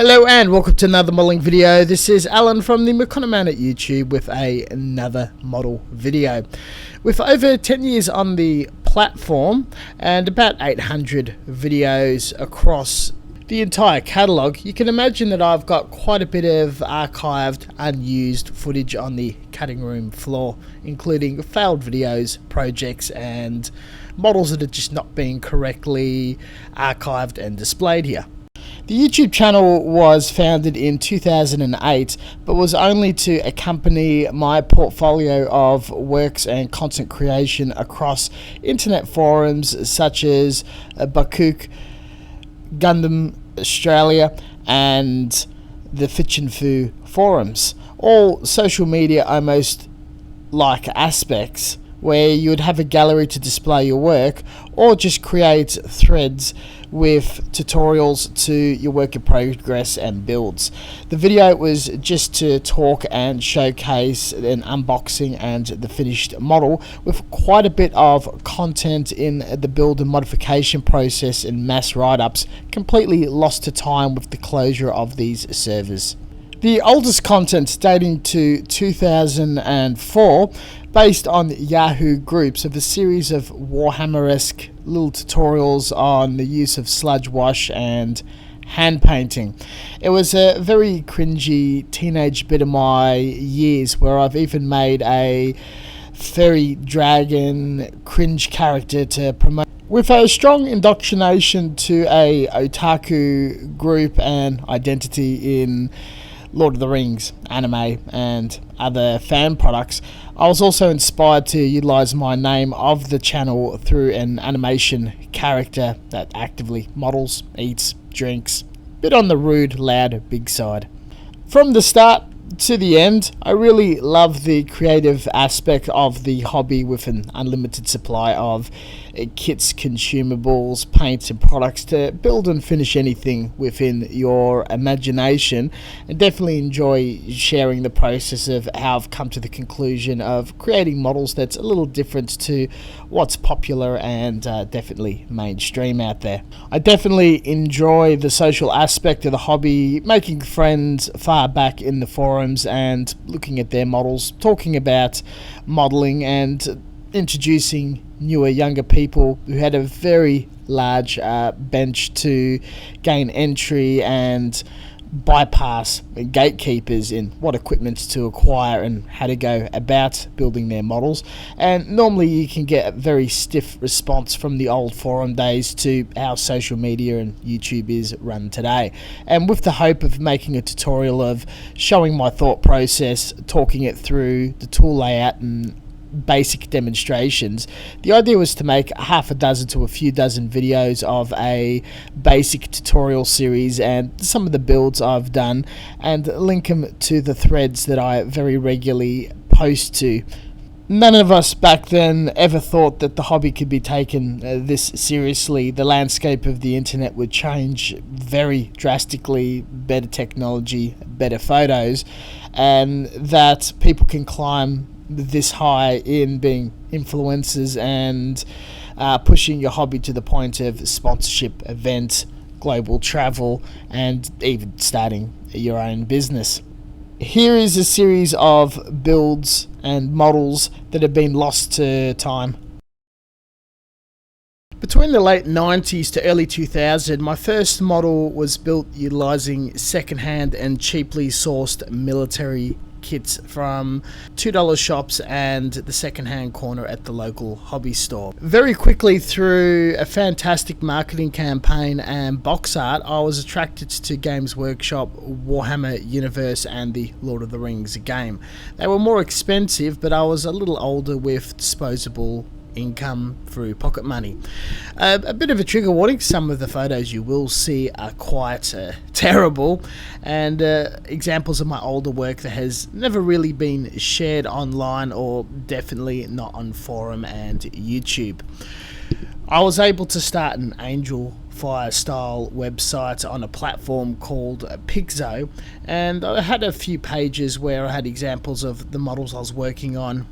Hello and welcome to another modelling video. This is Alan from the Meconoman at YouTube with another model video. With over 10 years on the platform and about 800 videos across the entire catalogue, you can imagine that I've got quite a bit of archived, unused footage on the cutting room floor, including failed videos, projects and models that are just not being correctly archived and displayed here. The YouTube channel was founded in 2008, but was only to accompany my portfolio of works and content creation across internet forums such as Bakuk, Gundam Australia and the Fichinfu forums. All social media almost like aspects where you would have a gallery to display your work or just create threads with tutorials to your work in progress and builds. The video was just to talk and showcase an unboxing and the finished model, with quite a bit of content in the build and modification process and mass write-ups completely lost to time with the closure of these servers. The oldest content dating to 2004, based on Yahoo groups, of a series of Warhammer-esque little tutorials on the use of sludge wash and hand painting. It was a very cringy teenage bit of my years where I've even made a fairy dragon cringe character to promote. With a strong indoctrination to a otaku group and identity in Lord of the Rings, anime and other fan products, I was also inspired to utilise my name of the channel through an animation character that actively models, eats, drinks, bit on the rude, loud, big side. From the start to the end, I really love the creative aspect of the hobby, with an unlimited supply of kits, consumables, paints and products to build and finish anything within your imagination, and definitely enjoy sharing the process of how I've come to the conclusion of creating models that's a little different to what's popular and definitely mainstream out there. I definitely enjoy the social aspect of the hobby, making friends far back in the forums and looking at their models, talking about modelling and introducing newer, younger people who had a very large bench to gain entry and bypass gatekeepers in what equipment to acquire and how to go about building their models. And normally you can get a very stiff response from the old forum days to how social media and YouTube is run today. And with the hope of making a tutorial of showing my thought process, talking it through, the tool layout and basic demonstrations, the idea was to make half a dozen to a few dozen videos of a basic tutorial series and some of the builds I've done, and link them to the threads that I very regularly post to. None of us back then ever thought that the hobby could be taken this seriously. The landscape of the internet would change very drastically, better technology, better photos, and that people can climb this high in being influencers and pushing your hobby to the point of sponsorship, event, global travel, and even starting your own business. Here is a series of builds and models that have been lost to time. Between the late 90s to early 2000, my first model was built utilising second-hand and cheaply sourced military kits from $2 shops and the second-hand corner at the local hobby store. Very quickly, through a fantastic marketing campaign and box art, I was attracted to Games Workshop, Warhammer Universe and the Lord of the Rings game. They were more expensive, but I was a little older with disposable income through pocket money. A bit of a trigger warning, some of the photos you will see are quite terrible, and examples of my older work that has never really been shared online, or definitely not on forum and YouTube. I was able to start an Angel Fire style website on a platform called Pixo, and I had a few pages where I had examples of the models I was working on,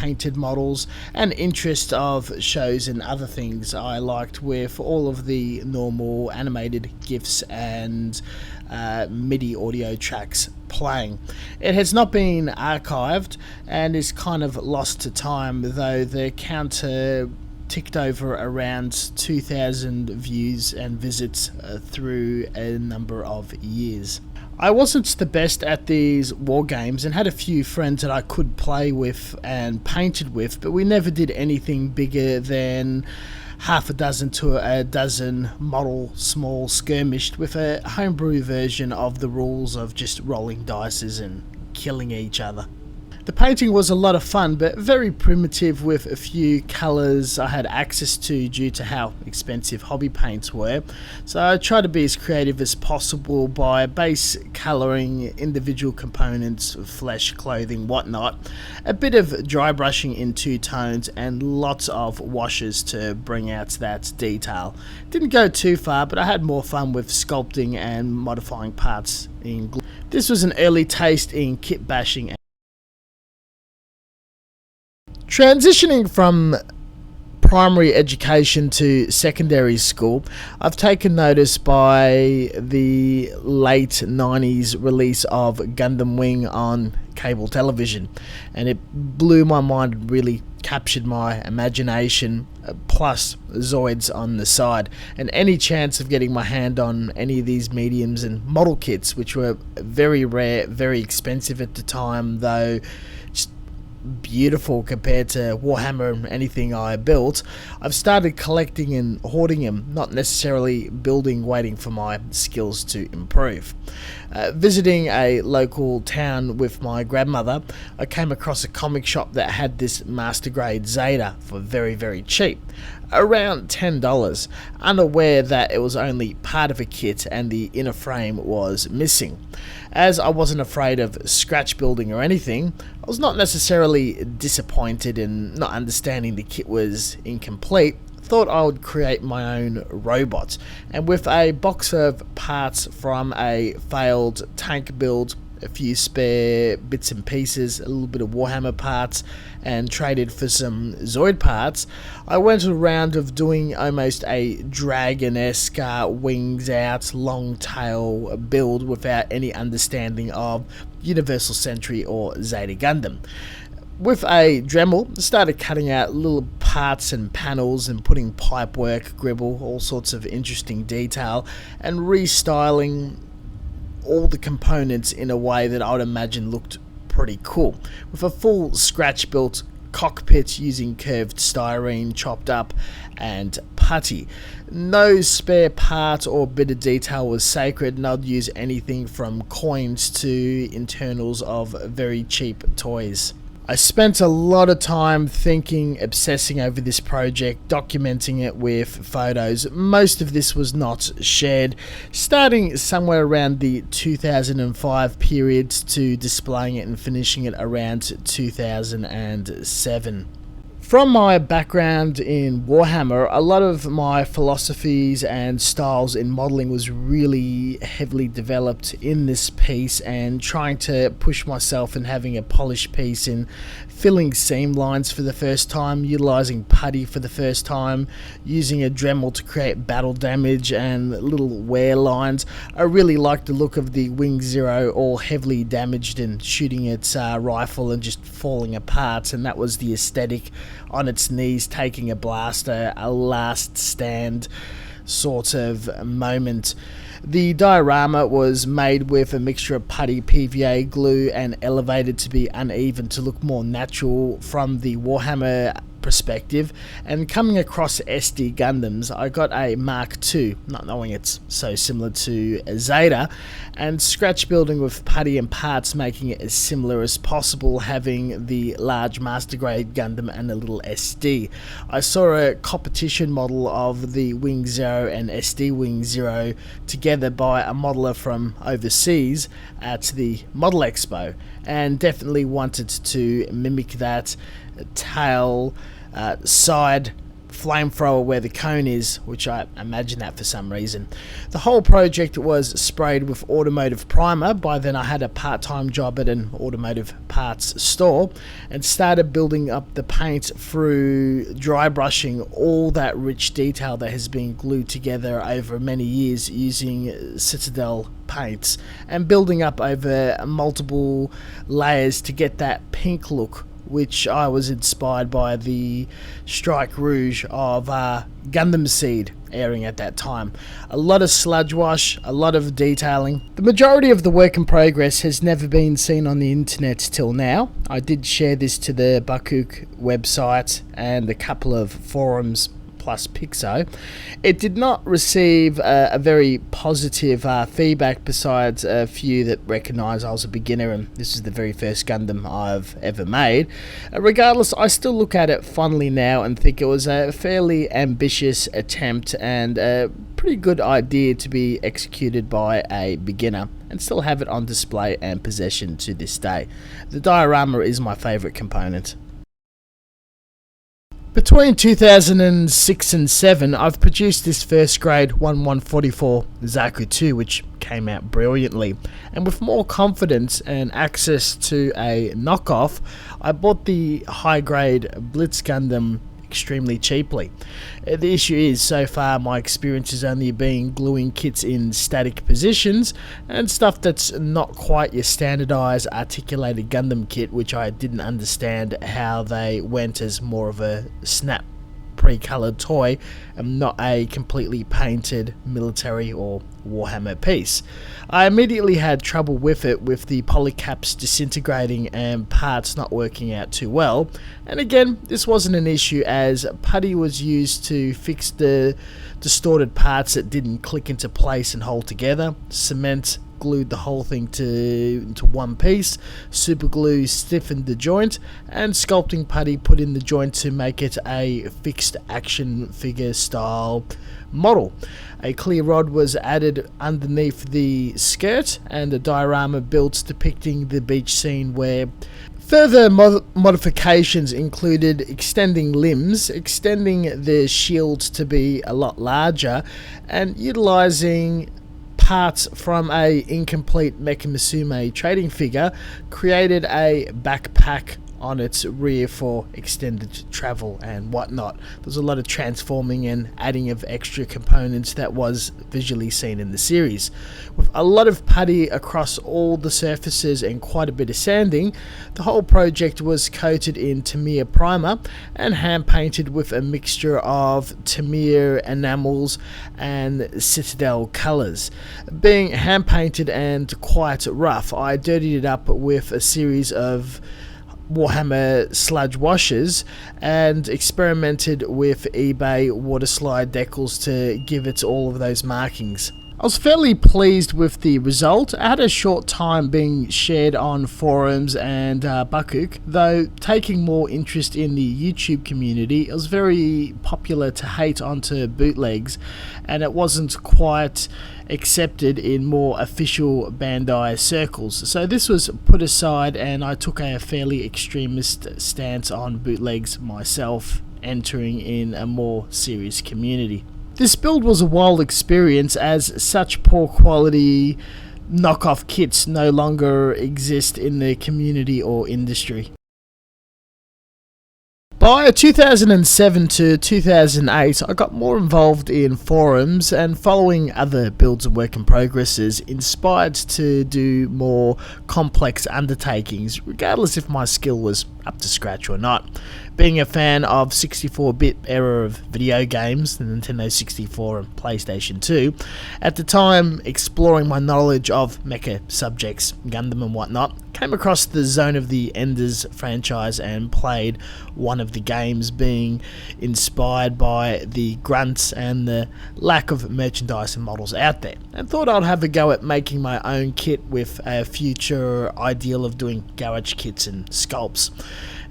painted models, and interest of shows and other things I liked, with all of the normal animated GIFs and MIDI audio tracks playing. It has not been archived and is kind of lost to time, though the counter ticked over around 2,000 views and visits through a number of years. I wasn't the best at these war games and had a few friends that I could play with and painted with, but we never did anything bigger than half a dozen to a dozen model small skirmished with a homebrew version of the rules of just rolling dice and killing each other. The painting was a lot of fun, but very primitive, with a few colours I had access to due to how expensive hobby paints were. So I tried to be as creative as possible by base colouring individual components, flesh, clothing, whatnot, a bit of dry brushing in two tones, and lots of washes to bring out that detail. Didn't go too far, but I had more fun with sculpting and modifying parts in glue. This was an early taste in kit bashing. Transitioning from primary education to secondary school, I've taken notice by the late 90s release of Gundam Wing on cable television, and it blew my mind and really captured my imagination, plus Zoids on the side, and any chance of getting my hand on any of these mediums and model kits, which were very rare, very expensive at the time, though just beautiful compared to Warhammer and anything I built. I've started collecting and hoarding them, not necessarily building, waiting for my skills to improve. Visiting a local town with my grandmother, I came across a comic shop that had this master grade Zeta for very, very cheap, around $10, unaware that it was only part of a kit and the inner frame was missing. As I wasn't afraid of scratch building or anything, I was not necessarily disappointed in not understanding the kit was incomplete. Thought I would create my own robot, and with a box of parts from a failed tank build, a few spare bits and pieces, a little bit of Warhammer parts, and traded for some Zoid parts, I went around of doing almost a dragon-esque wings out, long tail build without any understanding of Universal Century or Zeta Gundam. With a Dremel, started cutting out little parts and panels and putting pipework, gribble, all sorts of interesting detail, and restyling all the components in a way that I would imagine looked pretty cool, with a full scratch built cockpit using curved styrene chopped up and putty. No spare part or bit of detail was sacred, and I'd use anything from coins to internals of very cheap toys. I spent a lot of time thinking, obsessing over this project, documenting it with photos. Most of this was not shared, starting somewhere around the 2005 period to displaying it and finishing it around 2007. From my background in Warhammer, a lot of my philosophies and styles in modelling was really heavily developed in this piece, and trying to push myself in having a polished piece in filling seam lines for the first time, utilising putty for the first time, using a Dremel to create battle damage and little wear lines. I really liked the look of the Wing Zero all heavily damaged and shooting its rifle and just falling apart, and that was the aesthetic, on its knees taking a blaster, a last stand sort of moment. The diorama was made with a mixture of putty, PVA glue, and elevated to be uneven to look more natural from the Warhammer perspective. And coming across SD Gundams, I got a Mark II, not knowing it's so similar to a Zeta, and scratch building with putty and parts, making it as similar as possible, having the large master grade Gundam and a little SD. I saw a competition model of the Wing Zero and SD Wing Zero together by a modeler from overseas at the Model Expo, and definitely wanted to mimic that tail, side flamethrower where the cone is, which I imagine that for some reason. The whole project was sprayed with automotive primer. By then I had a part-time job at an automotive parts store and started building up the paint through dry brushing all that rich detail that has been glued together over many years using Citadel paints and building up over multiple layers to get that pink look, which I was inspired by the Strike Rouge of Gundam Seed airing at that time. A lot of sludge wash, a lot of detailing. The majority of the work in progress has never been seen on the internet till now. I did share this to the Bakuk website and a couple of forums plus Pixo. It did not receive a very positive feedback, besides a few that recognised I was a beginner and this is the very first Gundam I've ever made. Regardless, I still look at it fondly now and think it was a fairly ambitious attempt and a pretty good idea to be executed by a beginner, and still have it on display and possession to this day. The diorama is my favourite component. Between 2006 and 7, I've produced this first grade 1144 Zaku 2, which came out brilliantly. And with more confidence and access to a knockoff, I bought the high grade Blitz Gundam extremely cheaply. The issue is, so far my experience has only been gluing kits in static positions and stuff that's not quite your standardized articulated Gundam kit, which I didn't understand how they went as more of a snap pre-coloured toy and not a completely painted military or Warhammer piece. I immediately had trouble with it, with the polycaps disintegrating and parts not working out too well. And again, this wasn't an issue as putty was used to fix the distorted parts that didn't click into place and hold together. Cement glued the whole thing into one piece, super glue stiffened the joint, and sculpting putty put in the joint to make it a fixed action figure style model. A clear rod was added underneath the skirt and a diorama built depicting the beach scene, where further modifications included extending limbs, extending the shield to be a lot larger, and utilizing parts from a incomplete Mecha Musume trading figure, created a backpack on its rear for extended travel and whatnot. There's a lot of transforming and adding of extra components that was visually seen in the series. With a lot of putty across all the surfaces and quite a bit of sanding, the whole project was coated in Tamiya primer and hand painted with a mixture of Tamiya enamels and Citadel colours. Being hand painted and quite rough, I dirtied it up with a series of Warhammer sludge washes and experimented with eBay water slide decals to give it all of those markings. I was fairly pleased with the result. I had a short time being shared on forums and Bakuk, though taking more interest in the YouTube community. It was very popular to hate onto bootlegs, and it wasn't quite accepted in more official Bandai circles. So this was put aside and I took a fairly extremist stance on bootlegs myself, entering in a more serious community. This build was a wild experience, as such poor quality knockoff kits no longer exist in the community or industry. By 2007 to 2008, I got more involved in forums and following other builds and work in progresses, inspired to do more complex undertakings, regardless if my skill was up to scratch or not. Being a fan of 64-bit era of video games, the Nintendo 64 and PlayStation 2, at the time exploring my knowledge of mecha subjects, Gundam and whatnot, came across the Zone of the Enders franchise and played one of the games, being inspired by the grunts and the lack of merchandise and models out there, and thought I'd have a go at making my own kit with a future ideal of doing garage kits and sculpts.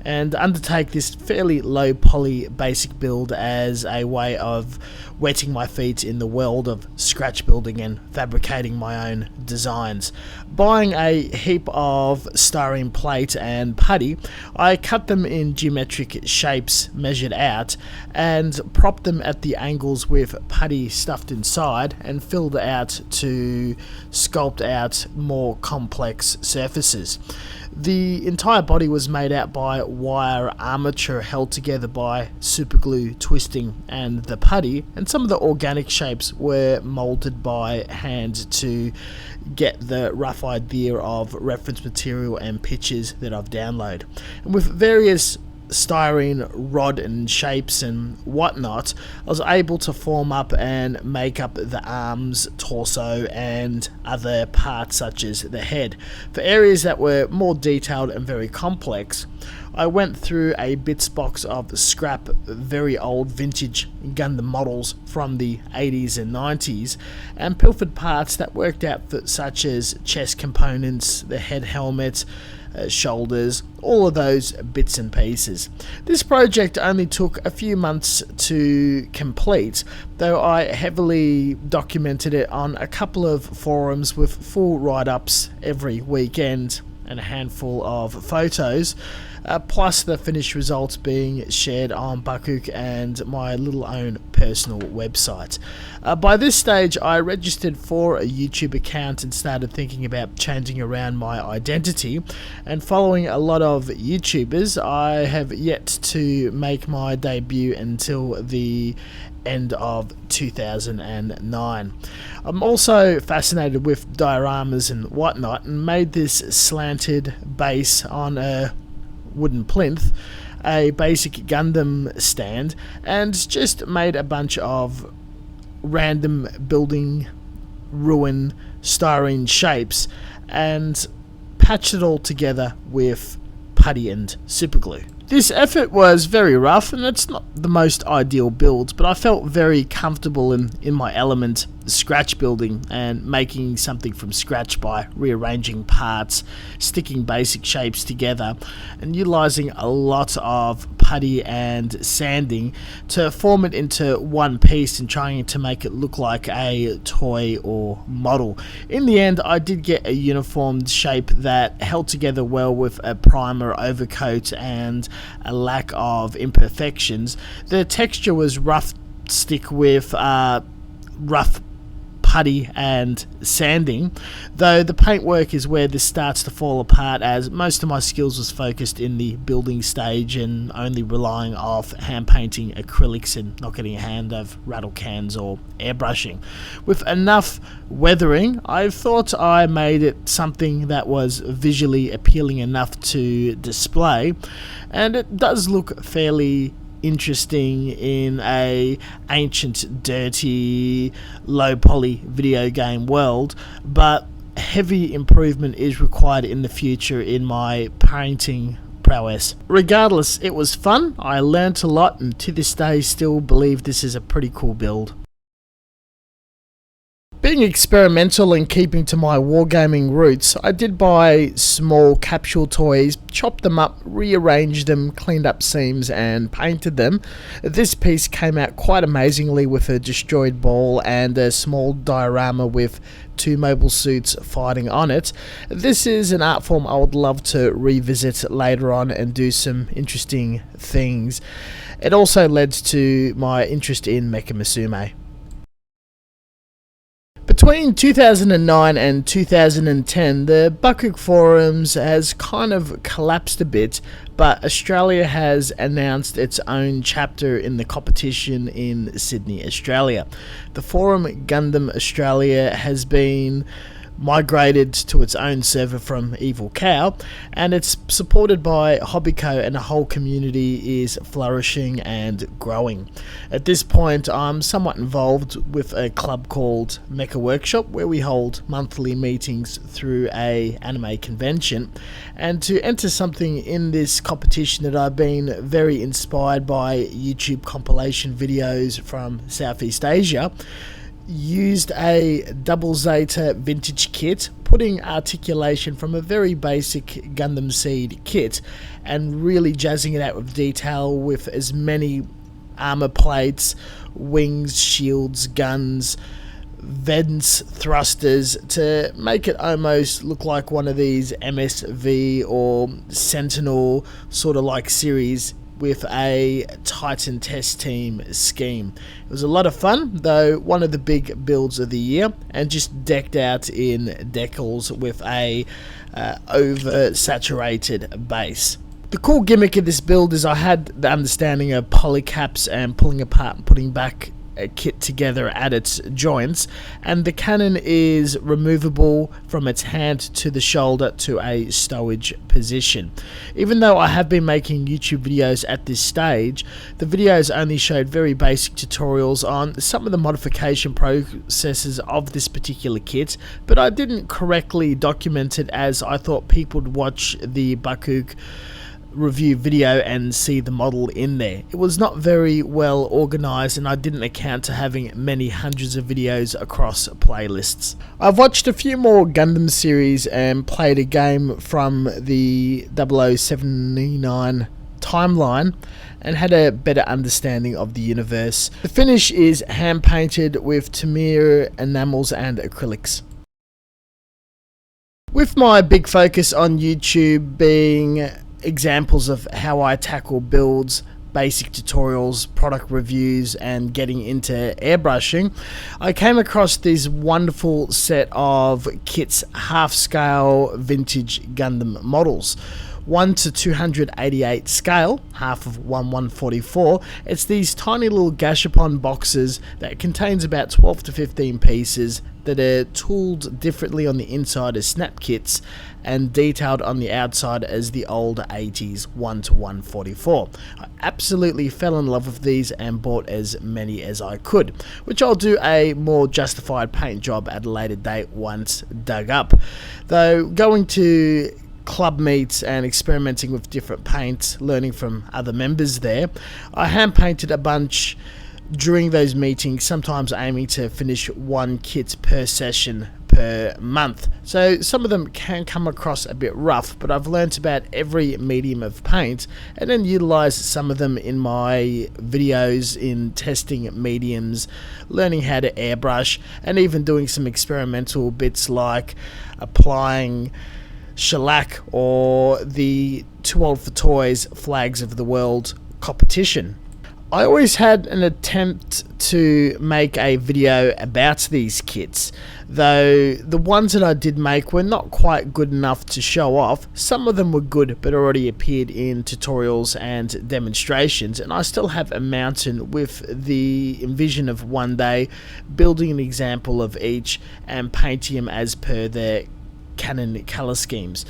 and undertake this fairly low poly basic build as a way of wetting my feet in the world of scratch building and fabricating my own designs. Buying a heap of styrene plate and putty, I cut them in geometric shapes measured out and propped them at the angles with putty stuffed inside and filled out to sculpt out more complex surfaces. The entire body was made out by wire armature held together by superglue twisting and the putty, and some of the organic shapes were moulded by hand to get the rough idea of reference material and pictures that I've downloaded. And with various styrene rod and shapes and whatnot, I was able to form up and make up the arms, torso and other parts such as the head. For areas that were more detailed and very complex, I went through a bits box of scrap, very old vintage Gundam models from the 80s and 90s and pilfered parts that worked out for, such as chest components, the head helmet, shoulders, all of those bits and pieces. This project only took a few months to complete, though I heavily documented it on a couple of forums with full write-ups every weekend and a handful of photos, plus the finished results being shared on Bakuk and my little own personal website. By this stage, I registered for a YouTube account and started thinking about changing around my identity, and following a lot of YouTubers, I have yet to make my debut until the end of 2009. I'm also fascinated with dioramas and whatnot, and made this slanted base on a wooden plinth, a basic Gundam stand, and just made a bunch of random building ruin styrene shapes and patched it all together with putty and superglue. This effort was very rough, and it's not the most ideal build, but I felt very comfortable in my element, scratch building and making something from scratch by rearranging parts, sticking basic shapes together, and utilizing a lot of putty and sanding to form it into one piece and trying to make it look like a toy or model. In the end, I did get a uniformed shape that held together well with a primer overcoat and a lack of imperfections. The texture was rough stick with rough putty and sanding, though the paintwork is where this starts to fall apart, as most of my skills was focused in the building stage and only relying off hand painting acrylics and not getting a hand of rattle cans or airbrushing. With enough weathering, I thought I made it something that was visually appealing enough to display, and it does look fairly interesting in a ancient, dirty, low poly video game world, but heavy improvement is required in the future in my painting prowess. Regardless, it was fun, I learnt a lot, and to this day still believe this is a pretty cool build. Being experimental and keeping to my wargaming roots, I did buy small capsule toys, chopped them up, rearranged them, cleaned up seams and painted them. This piece came out quite amazingly with a destroyed ball and a small diorama with two mobile suits fighting on it. This is an art form I would love to revisit later on and do some interesting things. It also led to my interest in Mecha Musume. Between 2009 and 2010, the Bakuk forums has kind of collapsed a bit, but Australia has announced its own chapter in the competition in Sydney, Australia. The forum Gundam Australia has been migrated to its own server from Evil Cow, and it's supported by Hobbyco, and the whole community is flourishing and growing. At this point, I'm somewhat involved with a club called Mecha Workshop, where we hold monthly meetings through a anime convention, and to enter something in this competition that I've been very inspired by YouTube compilation videos from Southeast Asia, used a double Zeta vintage kit, putting articulation from a very basic Gundam Seed kit and really jazzing it out with detail with as many armor plates, wings, shields, guns, vents, thrusters, to make it almost look like one of these MSV or Sentinel sort of like series with a Titan test team scheme. It was a lot of fun, though one of the big builds of the year, and just decked out in decals with a over-saturated base. The cool gimmick of this build is I had the understanding of polycaps and pulling apart and putting back a kit together at its joints, and the cannon is removable from its hand to the shoulder to a stowage position. Even though I have been making YouTube videos at this stage, the videos only showed very basic tutorials on some of the modification processes of this particular kit, but I didn't correctly document it, as I thought people would watch the Bakuk review video and see the model in there. It was not very well organized, and I didn't account to having many hundreds of videos across playlists. I've watched a few more Gundam series and played a game from the 0079 timeline and had a better understanding of the universe. The finish is hand painted with Tamiya enamels and acrylics. With my big focus on YouTube being examples of how I tackle builds, basic tutorials, product reviews, and getting into airbrushing, I came across this wonderful set of Kit's half-scale vintage Gundam models. 1 to 288 scale, half of 1/144. It's these tiny little Gashapon boxes that contains about 12 to 15 pieces that are tooled differently on the inside as snap kits and detailed on the outside as the old 80s 1 to 144. I absolutely fell in love with these and bought as many as I could, which I'll do a more justified paint job at a later date once dug up. Though going to club meets and experimenting with different paints, learning from other members there, I hand painted a bunch during those meetings, sometimes aiming to finish one kit per session per month. So some of them can come across a bit rough, but I've learnt about every medium of paint and then utilised some of them in my videos in testing mediums, learning how to airbrush, and even doing some experimental bits like applying shellac or the Too Old for Toys Flags of the World competition. I always had an attempt to make a video about these kits, though the ones that I did make were not quite good enough to show off. Some of them were good but already appeared in tutorials and demonstrations, and I still have a mountain with the envision of one day building an example of each and painting them as per their canon colour schemes.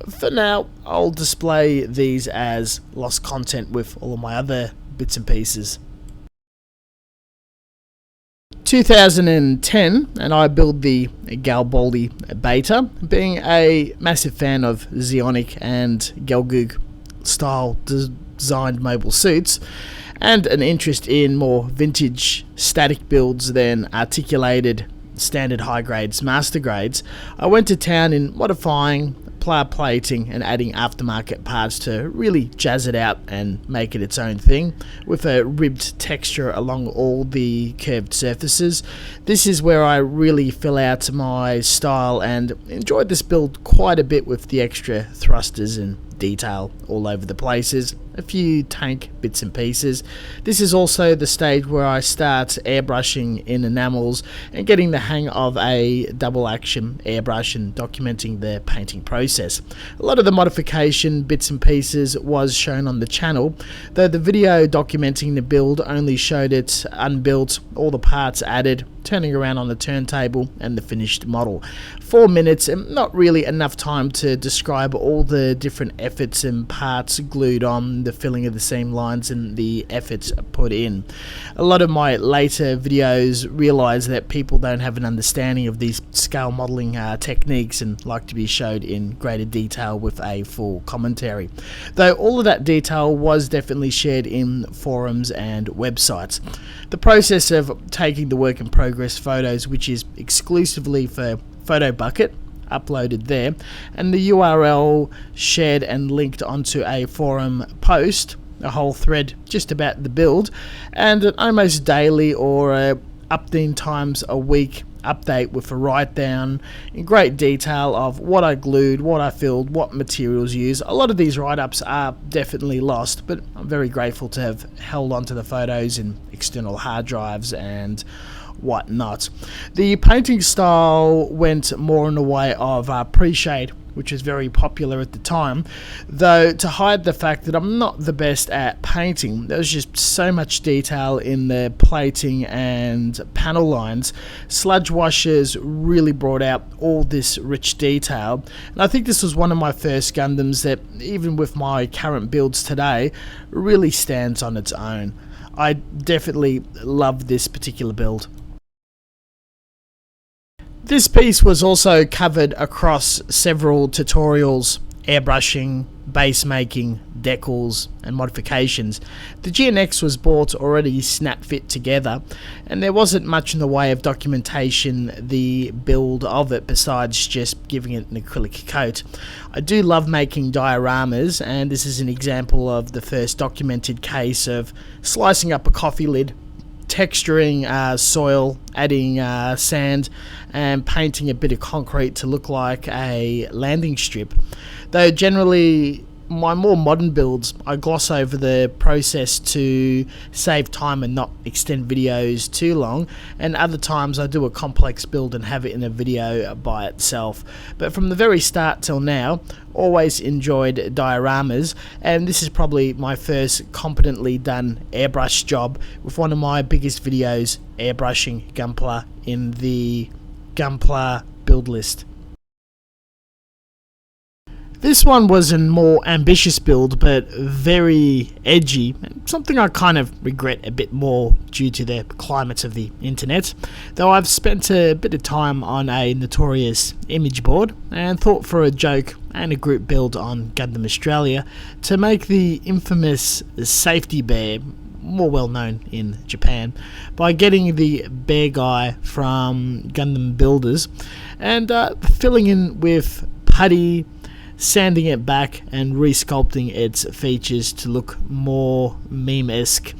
For now, I'll display these as lost content with all of my other bits and pieces. 2010, and I build the Galbaldi Beta, being a massive fan of Zeonic and Gelgoog style designed mobile suits, and an interest in more vintage static builds than articulated standard high grades, master grades. I went to town in modifying, player plating, and adding aftermarket parts to really jazz it out and make it its own thing, with a ribbed texture along all the curved surfaces. This is where I really fill out my style and enjoyed this build quite a bit with the extra thrusters and detail all over the places, a few tank bits and pieces. This is also the stage where I start airbrushing in enamels and getting the hang of a double action airbrush and documenting the painting process. A lot of the modification bits and pieces was shown on the channel, though the video documenting the build only showed it unbuilt, all the parts added, turning around on the turntable, and the finished model. 4 minutes and not really enough time to describe all the different efforts and parts glued on, the filling of the seam lines and the efforts put in. A lot of my later videos realise that people don't have an understanding of these scale modelling techniques and like to be showed in greater detail with a full commentary. Though all of that detail was definitely shared in forums and websites. The process of taking the work in progress photos, which is exclusively for PhotoBucket, uploaded there, and the URL shared and linked onto a forum post, a whole thread just about the build, and an almost daily or up to times a week update with a write down in great detail of what I glued, what I filled, what materials used. A lot of these write-ups are definitely lost, but I'm very grateful to have held onto the photos in external hard drives and whatnot. The painting style went more in the way of pre-shade, which was very popular at the time, though to hide the fact that I'm not the best at painting, there was just so much detail in the plating and panel lines. Sludge washers really brought out all this rich detail, and I think this was one of my first Gundams that, even with my current builds today, really stands on its own. I definitely love this particular build. This piece was also covered across several tutorials, airbrushing, base making, decals and modifications. The GNX was bought already snap fit together, and there wasn't much in the way of documentation the build of it besides just giving it an acrylic coat. I do love making dioramas, and this is an example of the first documented case of slicing up a coffee lid, texturing soil, adding sand and painting a bit of concrete to look like a landing strip. Though generally my more modern builds, I gloss over the process to save time and not extend videos too long, and other times I do a complex build and have it in a video by itself. But from the very start till now, always enjoyed dioramas, and this is probably my first competently done airbrush job with one of my biggest videos, airbrushing Gunpla, in the Gunpla build list. This one was a more ambitious build, but very edgy, something I kind of regret a bit more due to the climate of the internet, though I've spent a bit of time on a notorious image board and thought for a joke and a group build on Gundam Australia to make the infamous safety bear more well known in Japan by getting the bear guy from Gundam Builders and filling in with putty, sanding it back and resculpting its features to look more meme-esque,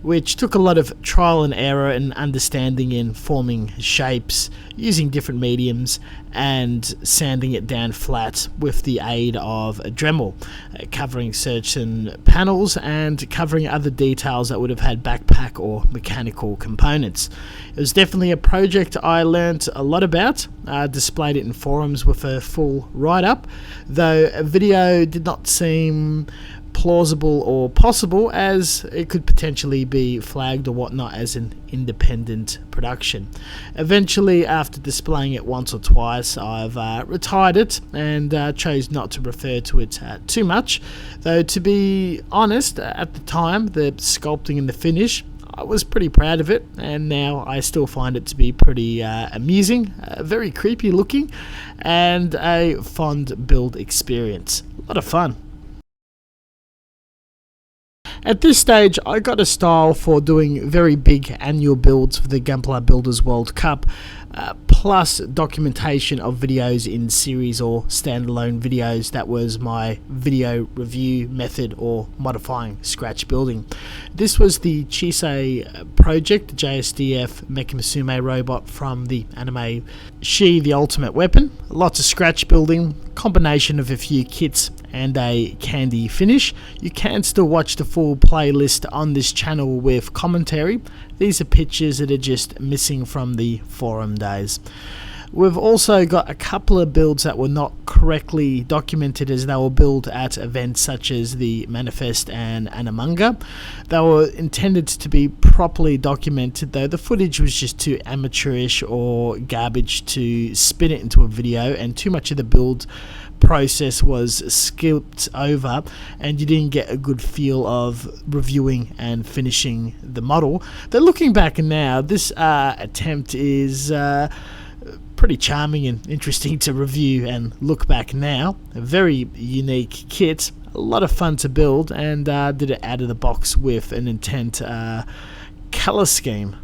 which took a lot of trial and error and understanding in forming shapes, using different mediums and sanding it down flat with the aid of a Dremel, covering certain panels and covering other details that would have had backpack or mechanical components. It was definitely a project I learnt a lot about, displayed it in forums with a full write-up, though a video did not seem plausible or possible, as it could potentially be flagged or whatnot as an independent production. Eventually, after displaying it once or twice, I've retired it and chose not to refer to it too much, though to be honest, at the time the sculpting and the finish, I was pretty proud of it, and now I still find it to be pretty amusing, very creepy looking, and a fond build experience. A lot of fun. At this stage, I got a style for doing very big annual builds for the Gunpla Builders World Cup, plus documentation of videos in series or standalone videos. That was my video review method, or modifying scratch building. This was the Chisei project, the JSDF Mecha Musume robot from the anime She the Ultimate Weapon. Lots of scratch building, combination of a few kits and a candy finish. You can still watch the full playlist on this channel with commentary. These are pictures that are just missing from the forum days. We've also got a couple of builds that were not correctly documented, as they were built at events such as the Manifest and Anamunga. They were intended to be properly documented, though the footage was just too amateurish or garbage to spin it into a video, and too much of the build process was skipped over, and you didn't get a good feel of reviewing and finishing the model. But looking back now, this attempt is pretty charming and interesting to review and look back now. A very unique kit, a lot of fun to build, and did it out of the box with an intent color scheme.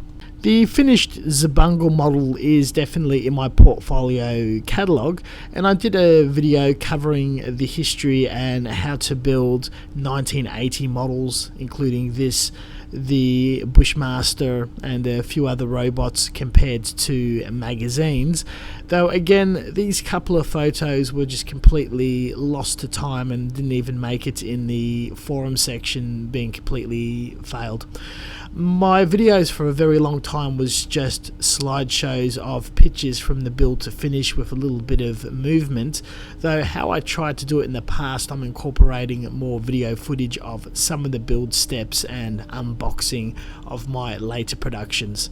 The finished Zabungle model is definitely in my portfolio catalogue, and I did a video covering the history and how to build 1980 models, including this, the Bushmaster, and a few other robots compared to magazines. Though again, these couple of photos were just completely lost to time and didn't even make it in the forum section, being completely failed. My videos for a very long time was just slideshows of pictures from the build to finish with a little bit of movement, though how I tried to do it in the past, I'm incorporating more video footage of some of the build steps and unboxing of my later productions.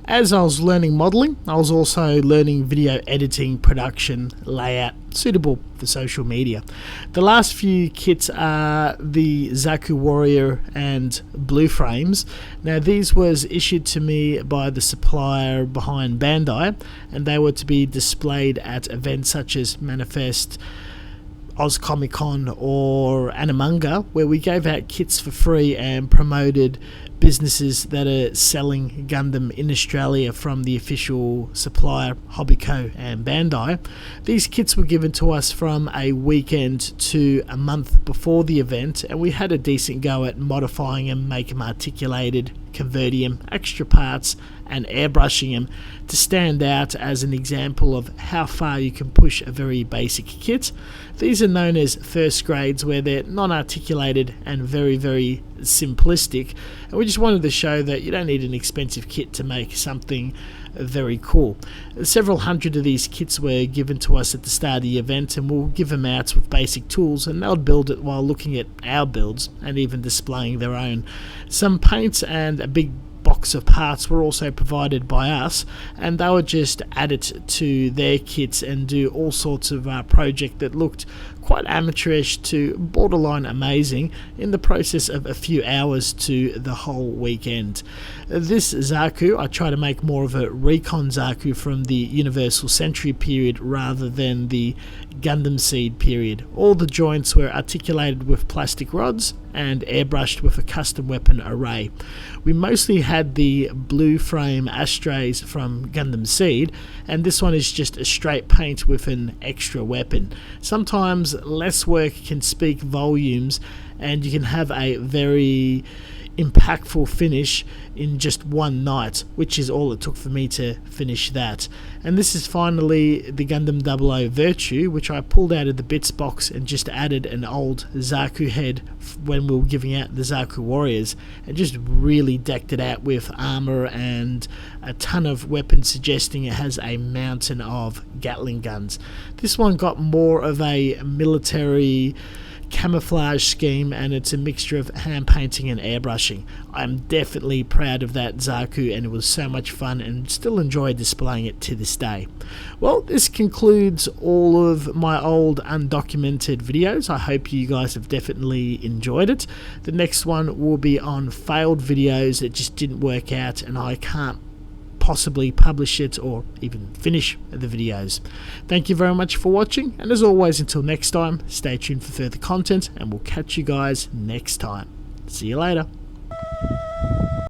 As I was learning modelling, I was also learning video editing, production, layout, suitable for social media. The last few kits are the Zaku Warrior and Blue Frames. Now these was issued to me by the supplier behind Bandai, and they were to be displayed at events such as Manifest, Oz Comic Con or Anamunga, where we gave out kits for free and promoted businesses that are selling Gundam in Australia from the official supplier Hobbyco and Bandai. These kits were given to us from a weekend to a month before the event, and we had a decent go at modifying them, making them articulated, converting them, extra parts, and airbrushing them to stand out as an example of how far you can push a very basic kit. These are known as first grades, where they're non-articulated and very, very simplistic, and we just wanted to show that you don't need an expensive kit to make something very cool. Several hundred of these kits were given to us at the start of the event, and we'll give them out with basic tools, and they'll build it while looking at our builds and even displaying their own. Some paints and a big box of parts were also provided by us, and they would just add it to their kits and do all sorts of project that looked quite amateurish to borderline amazing in the process of a few hours to the whole weekend. This Zaku, I try to make more of a recon Zaku from the Universal Century period rather than the Gundam Seed period. All the joints were articulated with plastic rods and airbrushed with a custom weapon array. We mostly had the blue frame ashtrays from Gundam Seed, and this one is just a straight paint with an extra weapon. Sometimes less work can speak volumes, and you can have a very impactful finish in just one night, which is all it took for me to finish that. And this is finally the Gundam 00 Virtue, which I pulled out of the bits box and just added an old Zaku head when we were giving out the Zaku Warriors, and just really decked it out with armor and a ton of weapons, suggesting it has a mountain of Gatling guns. This one got more of a military camouflage scheme, and it's a mixture of hand painting and airbrushing. I'm definitely proud of that Zaku, and it was so much fun, and still enjoy displaying it to this day. Well, this concludes all of my old undocumented videos. I hope you guys have definitely enjoyed it. The next one will be on failed videos that just didn't work out, and I can't possibly publish it or even finish the videos. Thank you very much for watching, and as always, until next time, stay tuned for further content, and we'll catch you guys next time. See you later.